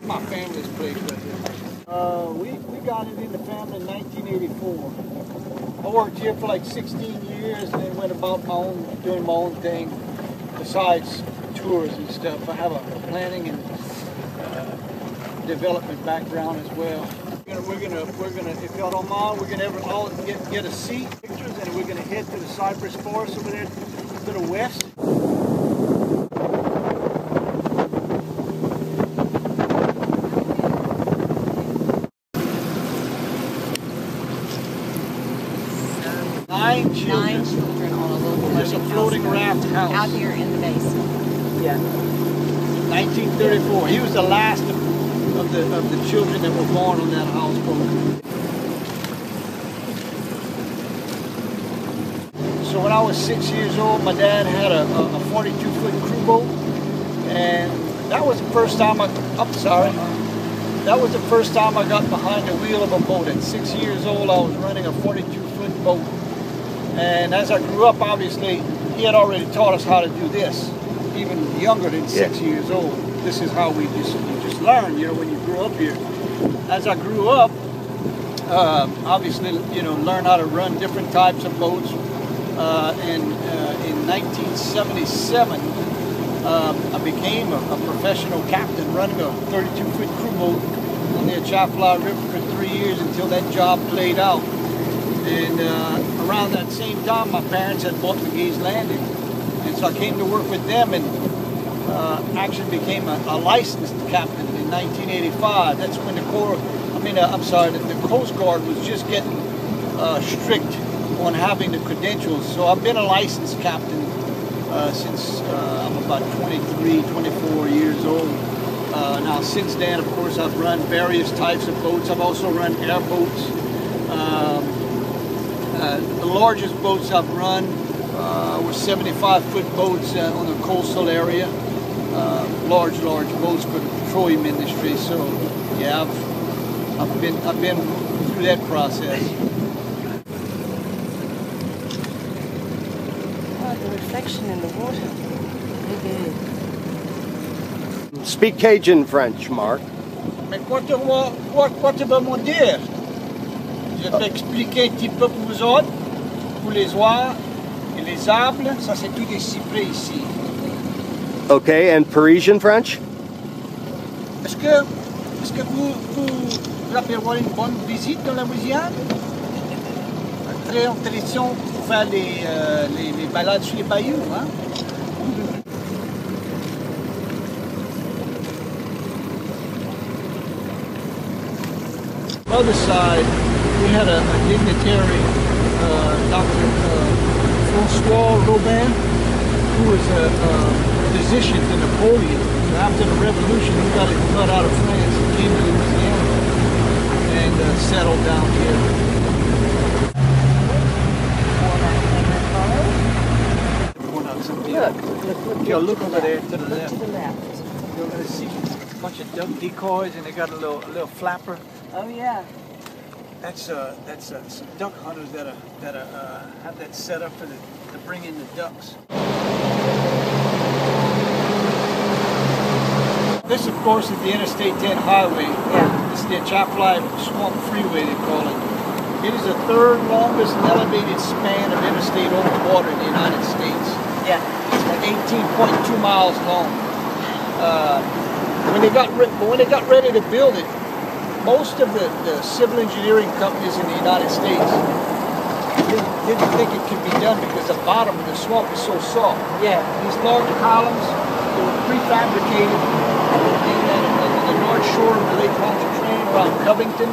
My family's place right here. We got it in the family in 1984. I worked here for like 16 years and then went about doing my own thing besides tours and stuff. I have a planning and development background as well. We're gonna, if y'all don't mind, we're gonna all get a seat, pictures, and we're gonna head to the cypress forest over there to the west. Nine children on a little floating raft house out here in the basin. Yeah. 1934. He was the last of the children that were born on that houseboat. So when I was 6 years old, my dad had a 42-foot crew boat, and that was the first time That was the first time I got behind the wheel of a boat. At 6 years old, I was running a 42-foot boat. And as I grew up, obviously, he had already taught us how to do this, even younger than 6 years old. This is how you just learn, when you grew up here. As I grew up, obviously, learn how to run different types of boats. And in 1977, I became a professional captain running a 32-foot crew boat on the Atchafalaya River for 3 years until that job played out. And around that same time, my parents had bought McGee's Landing. And so I came to work with them and actually became a licensed captain in 1985. That's when the Coast Guard was just getting strict on having the credentials. So I've been a licensed captain since I'm about 23, 24 years old. Now since then, of course, I've run various types of boats. I've also run airboats. The largest boats I've run were 75-foot boats on the coastal area. Large boats for the petroleum industry. So yeah, I've been through that process. The reflection in the water. Speak Cajun French, Mark. Mais quoi tu vas me dire? Je vais expliquer un petit peu pour vous autres, pour les oies et les arbres. Ça, c'est tout des cyprès ici. Okay, and Parisian French? Est-ce que vous avez une bonne visite dans la Louisiane? Très intéressant pour faire les balades sur les bayous, hein? On the other side, we had a dignitary, Dr. Francois Robin, who was a physician to Napoleon. After the Revolution, he got it cut out of France and came to Louisiana and settled down here. Look over there to the left. You're going to see a bunch of duck decoys, and they got a little flapper. Oh yeah. That's some duck hunters that have that set up to bring in the ducks. This, of course, is the Interstate 10 highway. Yeah. It's the Atchafalaya Swamp Freeway, they call it. It is the third longest elevated span of interstate open water in the United States. Yeah. It's 18.2 miles long. When they got ready to build it, most of the civil engineering companies in the United States didn't think it could be done because the bottom of the swamp is so soft. Yeah. These large columns, they were prefabricated on the north shore of the Lake Pontchartrain around Covington.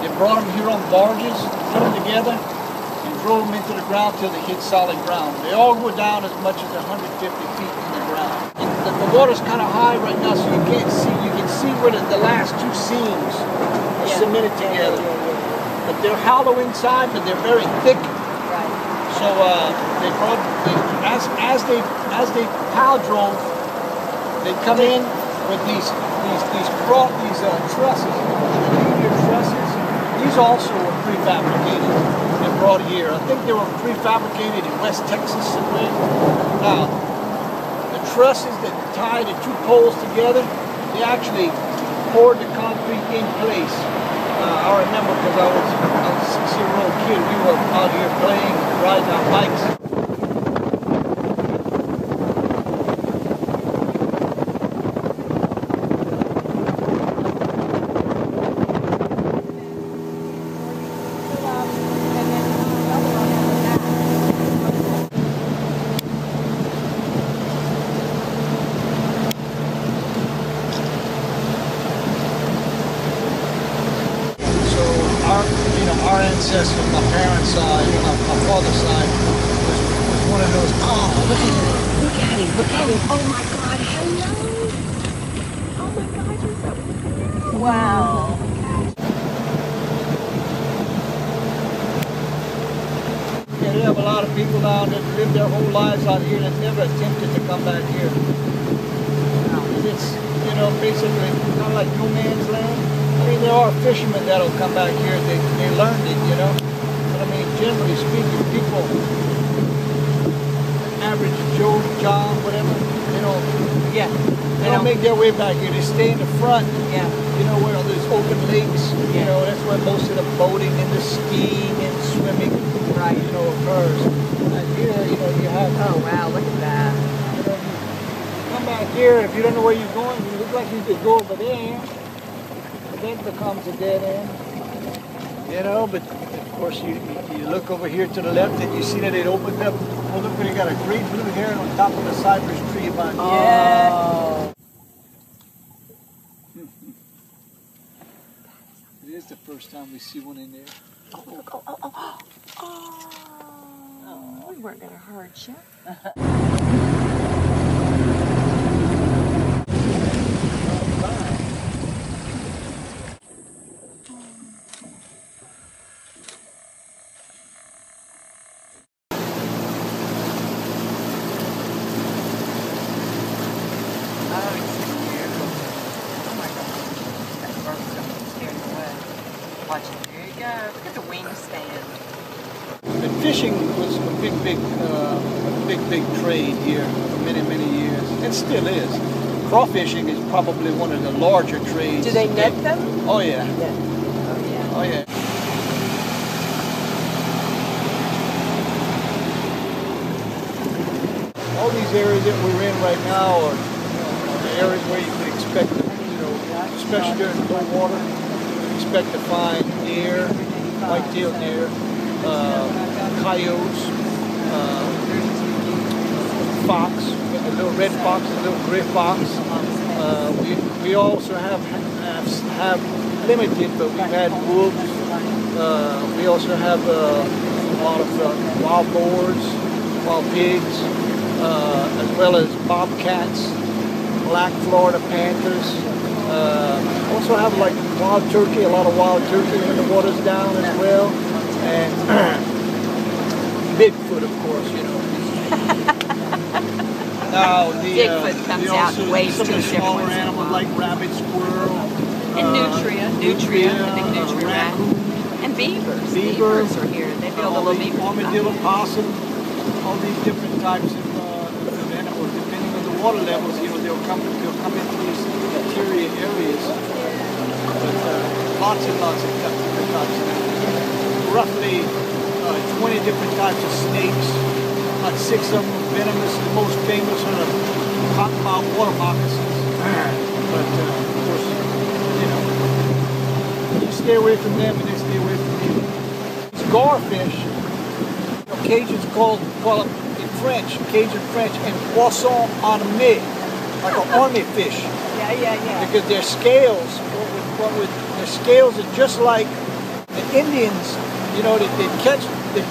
They brought them here on barges, put them together, and drove them into the ground till they hit solid ground. They all go down as much as 150 feet in the ground. And the water's kind of high right now, so you can't see. You can see where the last two seams are cemented together. But they're hollow inside, but they're very thick. Right. So as they pile drove, they come in with these trusses, linear trusses. These also were prefabricated and brought here. I think they were prefabricated in West Texas somewhere. Now, the trusses that tie the two poles together, they actually poured the concrete in place. I remember because I was a 6-year-old kid. We were out here playing, riding our bikes. Our ancestor, my parents' side, my father's side, was one of those. Oh, look at him! Look at him! Look at him! Oh my God! Hello! Oh my God! You're so cute! Wow! Yeah, we have a lot of people now that live their whole lives out here that never attempted to come back here. It's, you know, basically kind of like no man's land. I mean, there are fishermen that'll come back here. They learned it, you know. But I mean, generally speaking, people, average Joe, John, whatever, you know, Yeah. they don't make their way back here. They stay in the front. Yeah. You know, where there's open lakes. You Yeah. know, that's where most of the boating and the skiing and swimming, Right. you know, occurs. And here, you know, you have. Oh wow! Look at that. You know, you come back here. If you don't know where you're going, you look like you could go over there. That becomes a dead end, you know, but of course you look over here to the left and you see that it opened up. Oh, look, they got a great blue heron on top of the cypress tree behind you. Yeah. It is the first time we see one in there. Oh, we weren't gonna hurt you. Watch it. There you go. Look at the wingspan. And fishing was a big trade here for many, many years. It still is. Crawfishing is probably one of the larger trades. Do they net them? Oh yeah. Yeah. Oh yeah. Oh yeah. All these areas that we're in right now are, the areas where you could expect, especially during low water, expect to find deer, white-tailed deer, coyotes, fox, a little red fox, a little gray fox. We also have limited, but we've had wolves. We also have a lot of wild boars, wild pigs, as well as bobcats, black Florida panthers. Also have like wild turkey, a lot of wild turkey when the water's down as well, and Bigfoot, of course, you know. Now Bigfoot comes out in waves some too, of the smaller every once in a animals while. like rabbit, squirrel, And nutria, I think nutria rat. raccoon, And beavers. Beaver. Beavers are here. They build a all little these beaver. armadillo, possum, all these different types of animals. Depending on the water levels, you know, they'll come into these interior areas. But lots and lots of different types. Roughly 20 different types of snakes. About 6 of them venomous. The most famous are the cottonmouth water moccasins. But of course, you know, you stay away from them and they stay away from you. These garfish, Cajuns call them in French, Cajun French, and poisson armé, like an army fish. Yeah. Because their scales, their scales are just like the Indians. You know, they catch the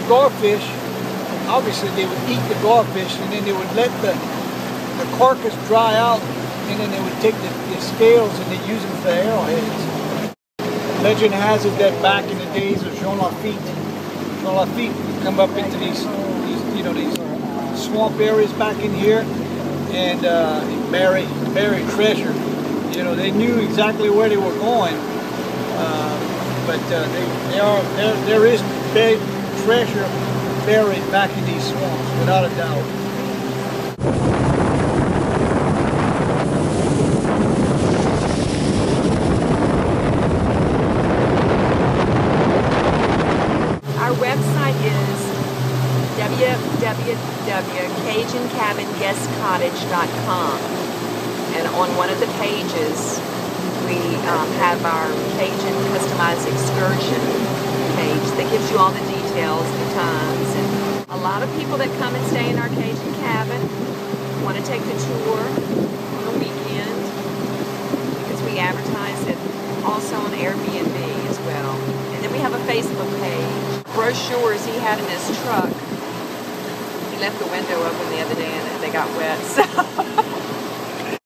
garfish. Obviously, they would eat the garfish, and then they would let the carcass dry out, and then they would take the scales and they use them for arrowheads. Legend has it that back in the days of Jean Lafitte would come up into these swamp areas back in here, and bury treasure. You know, they knew exactly where they were going, but there is big treasure buried back in these swamps, without a doubt. www.CajunCabinGuestCottage.com. And on one of the pages, we have our Cajun Customized Excursion page that gives you all the details, the times, and a lot of people that come and stay in our Cajun cabin want to take the tour on the weekend because we advertise it also on Airbnb as well. And then we have a Facebook page. Brochures he had in his truck. He left the window open the other day and they got wet. So